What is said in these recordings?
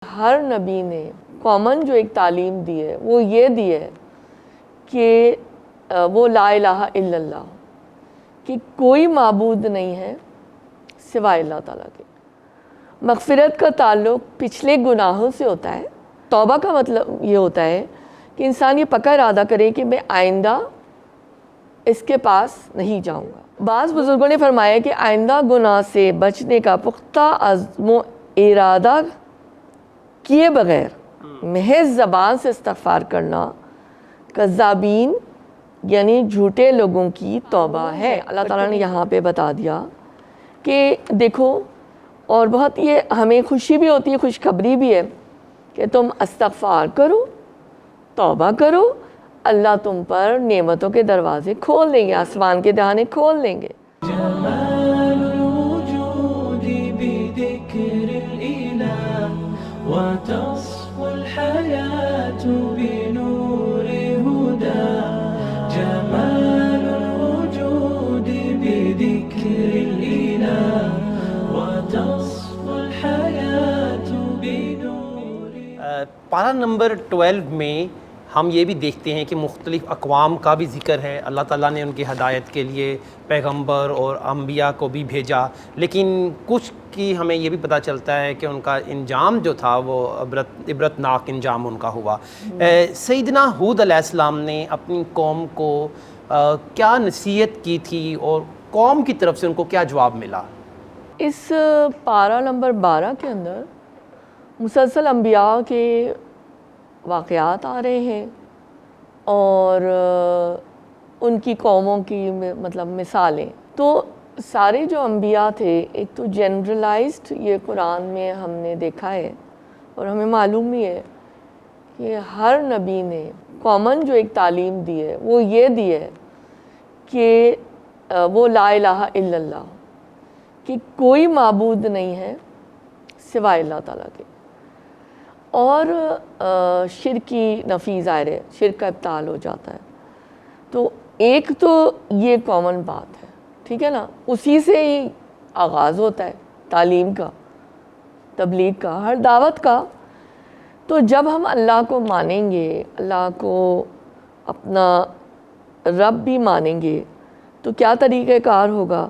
ہر نبی نے کامن جو ایک تعلیم دی ہے وہ یہ دی ہے کہ وہ لا الہ الا اللہ، کہ کوئی معبود نہیں ہے سوائے اللہ تعالیٰ کے۔ مغفرت کا تعلق پچھلے گناہوں سے ہوتا ہے۔ توبہ کا مطلب یہ ہوتا ہے کہ انسان یہ پکا ارادہ کرے کہ میں آئندہ اس کے پاس نہیں جاؤں گا۔ بعض بزرگوں نے فرمایا کہ آئندہ گناہ سے بچنے کا پختہ عزم و ارادہ کیے بغیر محض زبان سے استغفار کرنا کذابین یعنی جھوٹے لوگوں کی توبہ ہے۔ اللہ تعالیٰ نے یہاں پہ بتا دیا کہ دیکھو، اور بہت یہ ہمیں خوشی بھی ہوتی ہے، خوشخبری بھی ہے کہ تم استغفار کرو، توبہ کرو، اللہ تم پر نعمتوں کے دروازے کھول دیں گے، آسمان کے دہانے کھول دیں گے۔ جمال الوجود بذكر الإله وتصفو الحياة بنور هدى جمال الوجود بذكر الإله وتصفو الحياة بنور پارہ نمبر 12 میں ہم یہ بھی دیکھتے ہیں کہ مختلف اقوام کا بھی ذکر ہے۔ اللہ تعالیٰ نے ان کی ہدایت کے لیے پیغمبر اور انبیاء کو بھی بھیجا، لیکن کچھ کی ہمیں یہ بھی پتہ چلتا ہے کہ ان کا انجام جو تھا وہ عبرتناک انجام ان کا ہوا۔ سیدنا ہود علیہ السلام نے اپنی قوم کو کیا نصیحت کی تھی اور قوم کی طرف سے ان کو کیا جواب ملا؟ اس پارہ نمبر 12 کے اندر مسلسل انبیاء کے واقعات آ رہے ہیں اور ان کی قوموں کی مطلب مثالیں۔ تو سارے جو انبیاء تھے، ایک تو جنرلائزڈ یہ قرآن میں ہم نے دیکھا ہے اور ہمیں معلوم بھی ہے کہ ہر نبی نے کامن جو ایک تعلیم دی ہے وہ یہ دی ہے کہ وہ لا الہ الا اللہ، کہ کوئی معبود نہیں ہے سوائے اللہ تعالیٰ کے، اور شرک کی نفی ظاہر ہے، شرک کا ابطال ہو جاتا ہے۔ تو ایک تو یہ کامن بات ہے، ٹھیک ہے نا، اسی سے ہی آغاز ہوتا ہے تعلیم کا، تبلیغ کا، ہر دعوت کا۔ تو جب ہم اللہ کو مانیں گے، اللہ کو اپنا رب بھی مانیں گے، تو کیا طریقہ کار ہوگا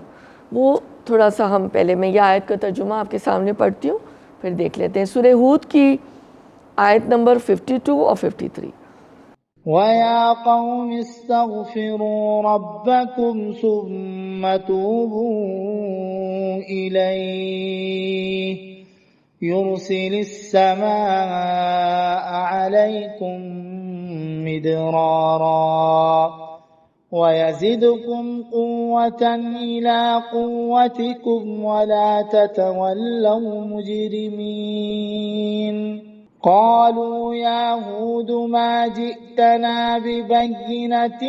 وہ تھوڑا سا ہم پہلے میں یہ آیت کا ترجمہ آپ کے سامنے پڑھتی ہوں، پھر دیکھ لیتے ہیں۔ سورہ ہود کی آیت نمبر 52 اور 53۔ وَيَا قَوْمِ اسْتَغْفِرُوا رَبَّكُمْ ثُمَّ تُوبُوا إِلَيْهِ يُرْسِلِ السَّمَاءَ عَلَيْكُمْ مِدْرَارًا وَيَزِدْكُمْ قُوَّةً إِلَىٰ قُوَّتِكُمْ وَلَا تَتَوَلَّوْا مُجْرِمِينَ قالوا يا هود ما جئتنا ببينة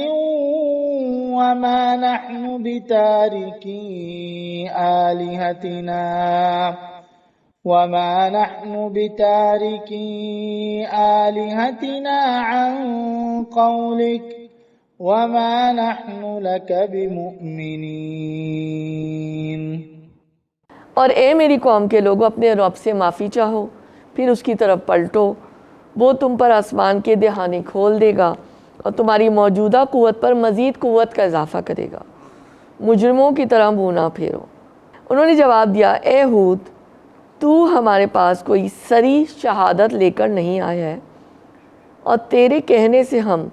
وما نحن بتاركي آلهتنا عن قولك وما نحن لك بمؤمنين۔ اور اے میری قوم کے لوگوں، اپنے رب سے معافی چاہو، پھر اس کی طرف پلٹو، وہ تم پر آسمان کے دہانے کھول دے گا اور تمہاری موجودہ قوت پر مزید قوت کا اضافہ کرے گا، مجرموں کی طرح منہ نہ پھیرو۔ انہوں نے جواب دیا، اے ہود، تو ہمارے پاس کوئی صریح شہادت لے کر نہیں آیا ہے، اور تیرے کہنے سے ہم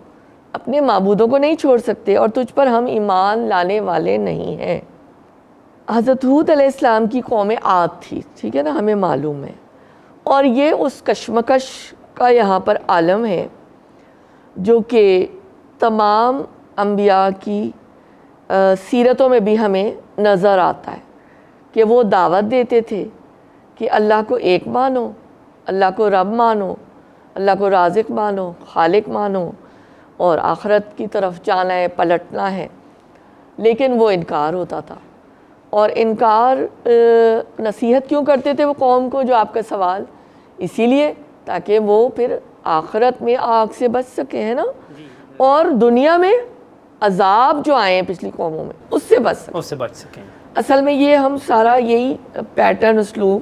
اپنے معبودوں کو نہیں چھوڑ سکتے، اور تجھ پر ہم ایمان لانے والے نہیں ہیں۔ حضرت ہود علیہ السلام کی قوم عاد تھی، ٹھیک ہے نا، ہمیں معلوم ہے، اور یہ اس کشمکش کا یہاں پر عالم ہے جو کہ تمام انبیاء کی سیرتوں میں بھی ہمیں نظر آتا ہے کہ وہ دعوت دیتے تھے کہ اللہ کو ایک مانو، اللہ کو رب مانو، اللہ کو رازق مانو، خالق مانو، اور آخرت کی طرف جانا ہے، پلٹنا ہے، لیکن وہ انکار ہوتا تھا۔ اور انکار نصیحت کیوں کرتے تھے وہ قوم کو، جو آپ کا سوال، اسی لیے تاکہ وہ پھر آخرت میں آگ سے بچ سکے، ہے نا، اور دنیا میں عذاب جو آئے ہیں پچھلی قوموں میں اس سے بچ سکیں۔ سکیں۔ اصل میں یہ ہم سارا یہی پیٹرن اسلوب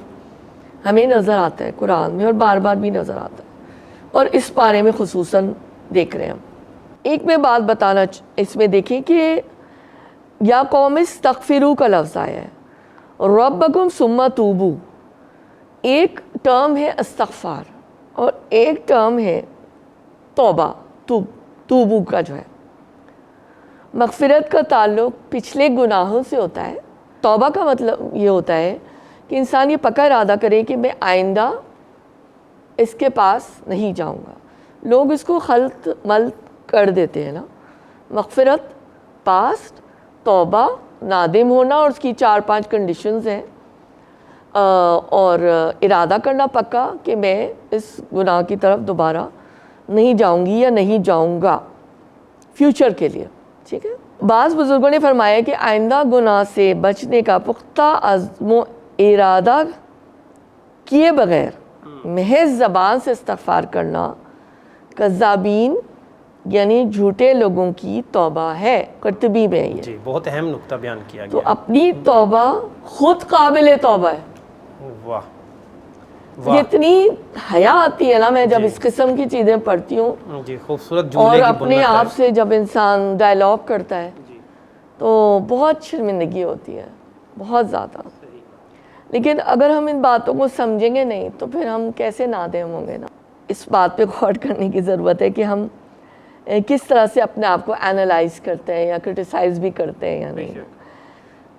ہمیں نظر آتا ہے قرآن میں اور بار بار بھی نظر آتا ہے، اور اس پارے میں خصوصاً دیکھ رہے ہیں ہم۔ ایک میں بات بتانا اس میں دیکھیں کہ یا قوم استغفروا کا لفظ آیا ہے، ربکم ثم توبو، ایک ٹرم ہے استغفار اور ایک ٹرم ہے توبہ، توبو کا جو ہے۔ مغفرت کا تعلق پچھلے گناہوں سے ہوتا ہے، توبہ کا مطلب یہ ہوتا ہے کہ انسان یہ پکا ارادہ کرے کہ میں آئندہ اس کے پاس نہیں جاؤں گا۔ لوگ اس کو خلط ملط کر دیتے ہیں نا، مغفرت پاسٹ، توبہ نادم ہونا اور اس کی 4-5 کنڈیشنز ہیں، اور ارادہ کرنا پکا کہ میں اس گناہ کی طرف دوبارہ نہیں جاؤں گی یا نہیں جاؤں گا فیوچر کے لیے، ٹھیک ہے۔ بعض بزرگوں نے فرمایا کہ آئندہ گناہ سے بچنے کا پختہ عزم و ارادہ کیے بغیر محض زبان سے استغفار کرنا کذابین یعنی جھوٹے لوگوں کی توبہ ہے۔ قرطبی میں یہ جی بہت اہم نقطہ بیان کیا تو گیا۔ اپنی توبہ خود قابل توبہ ہے۔ واہ واہ، جتنی حیا آتی ہے نا میں جب اس قسم کی چیزیں پڑھتی ہوں جی خوبصورت اور جملے کی اپنے بنت آپ ہے۔ سے جب انسان ڈائلاگ کرتا ہے تو بہت شرمندگی ہوتی ہے، بہت زیادہ۔ لیکن اگر ہم ان باتوں کو سمجھیں گے نہیں تو پھر ہم کیسے نادم ہوں گے نا۔ اس بات پہ غور کرنے کی ضرورت ہے کہ ہم کس طرح سے اپنے آپ کو اینالائز کرتے ہیں یا کرٹیسائز بھی کرتے ہیں یا نہیں۔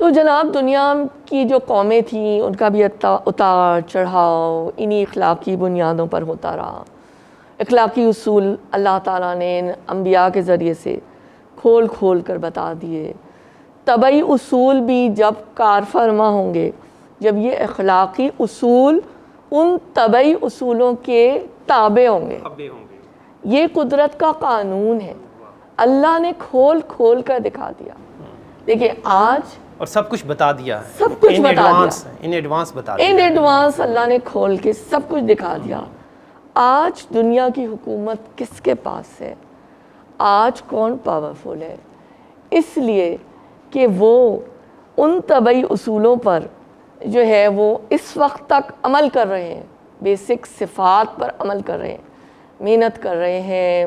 تو جناب دنیا کی جو قومیں تھیں ان کا بھی اتار چڑھاؤ انہی اخلاقی بنیادوں پر ہوتا رہا۔ اخلاقی اصول اللہ تعالیٰ نے ان انبیاء کے ذریعے سے کھول کھول کر بتا دیے۔ طبعی اصول بھی جب کار فرما ہوں گے جب یہ اخلاقی اصول ان طبعی اصولوں کے تابع ہوں گے۔ یہ قدرت کا قانون ہے، اللہ نے کھول کھول کر دکھا دیا۔ دیکھیں آج اور سب کچھ بتا دیا ہے، سب کچھ بتا دیا، ان ایڈوانس بتا دیا ان ایڈوانس اللہ نے کھول کے سب کچھ دکھا دیا۔ آج دنیا کی حکومت کس کے پاس ہے؟ آج کون پاورفل ہے؟ اس لیے کہ وہ ان طبعی اصولوں پر جو ہے وہ اس وقت تک عمل کر رہے ہیں، بیسک صفات پر عمل کر رہے ہیں، محنت کر رہے ہیں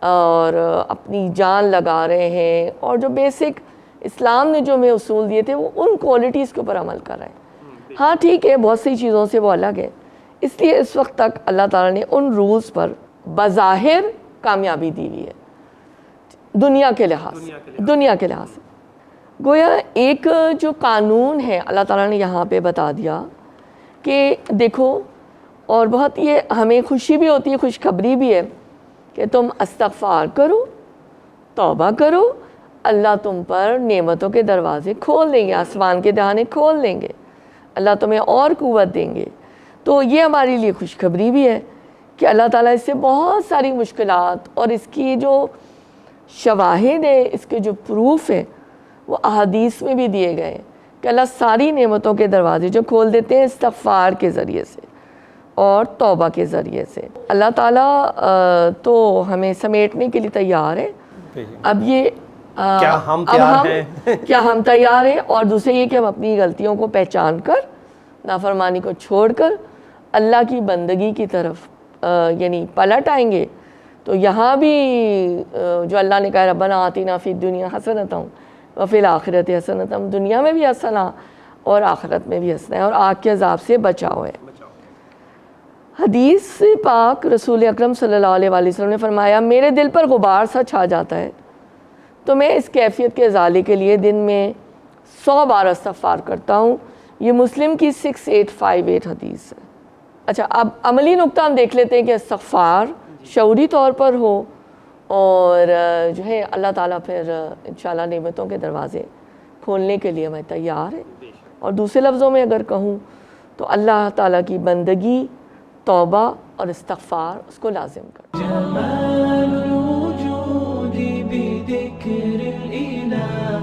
اور اپنی جان لگا رہے ہیں، اور جو بیسک اسلام نے جو ہمیں اصول دیے تھے وہ ان کوالٹیز کے اوپر عمل کر رہے ہیں۔ ہاں ٹھیک ہے بہت سی چیزوں سے وہ الگ ہے، اس لیے اس وقت تک اللہ تعالیٰ نے ان رولز پر بظاہر کامیابی دی ہوئی ہے دنیا کے لحاظ سے۔ گویا ایک جو قانون ہے اللہ تعالیٰ نے یہاں پہ بتا دیا کہ دیکھو، اور بہت یہ ہمیں خوشی بھی ہوتی ہے، خوشخبری بھی ہے کہ تم استغفار کرو، توبہ کرو، اللہ تم پر نعمتوں کے دروازے کھول دیں گے، آسمان کے دہانے کھول دیں گے، اللہ تمہیں اور قوت دیں گے۔ تو یہ ہمارے لیے خوشخبری بھی ہے کہ اللہ تعالیٰ اس سے بہت ساری مشکلات اور اس کی جو شواہد ہے، اس کے جو پروف ہے وہ احادیث میں بھی دیے گئے ہیں کہ اللہ ساری نعمتوں کے دروازے جو کھول دیتے ہیں استغفار کے ذریعے سے اور توبہ کے ذریعے سے۔ اللہ تعالیٰ تو ہمیں سمیٹنے کے لیے تیار ہے۔ اب یہ کیا ہم تیار ہیں؟ کیا ہم تیار ہیں؟ اور دوسرے یہ کہ ہم اپنی غلطیوں کو پہچان کر نافرمانی کو چھوڑ کر اللہ کی بندگی کی طرف یعنی پلٹ آئیں گے تو یہاں بھی جو اللہ نے کہا ربنا آتنا فی الدنیا حسنۃ وفی الآخرۃ حسنۃ، دنیا میں بھی حسنہ اور آخرت میں بھی حسنہ ہے، اور آگ کے عذاب سے بچاؤ ہے۔ حدیث پاک رسول اکرم صلی اللہ علیہ وسلم نے فرمایا میرے دل پر غبار سا چھا جاتا ہے تو میں اس کیفیت کے ازالے کے لیے دن میں 100 بار استغفار کرتا ہوں۔ یہ مسلم کی 6858 حدیث ہے۔ اچھا اب عملی نقطہ ہم دیکھ لیتے ہیں کہ استغفار شعوری طور پر ہو اور جو ہے اللہ تعالیٰ پھر انشاءاللہ نعمتوں کے دروازے کھولنے کے لیے میں تیار ہے۔ اور دوسرے لفظوں میں اگر کہوں تو اللہ تعالیٰ کی بندگی، توبہ اور استغفار اس کو لازم کر۔ جمال الوجود بذكر الإله